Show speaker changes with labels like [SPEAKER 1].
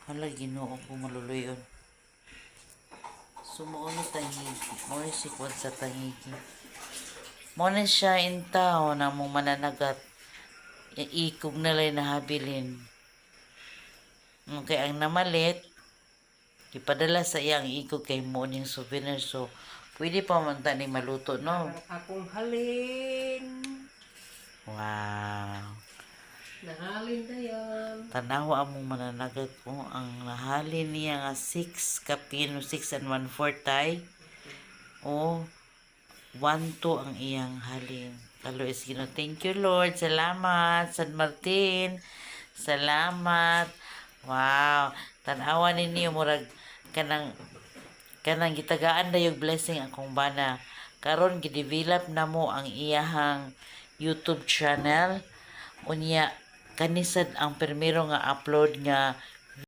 [SPEAKER 1] Hala, Ginoo ko maluluyon. Sumuon tangigi. Mo ni sikwat sa tangigi. Mo ni siya intaw na mong mananagat. Ikog na lang nahabilin. Kaya ang namalit, ipadala sa iyang ikog kay mo ning souvenir. So, pwede pa man ni maluto, no?
[SPEAKER 2] Akong halin.
[SPEAKER 1] Wow.
[SPEAKER 2] Nahalin na yan.
[SPEAKER 1] Tanawa among mananagat ko ang nahalin niya nga 6 kapin 6 and 1/4 tay o 1/2 ang iyang halin. Kalo is Ginoo. Thank you Lord. Salamat San Martin. Salamat. Wow. Tanawa ninyo murag kanang gitagaan na yung blessing akong bana. Karon gidevelop na mo ang iyahang YouTube channel. Unya kanisad ang primero nga upload nga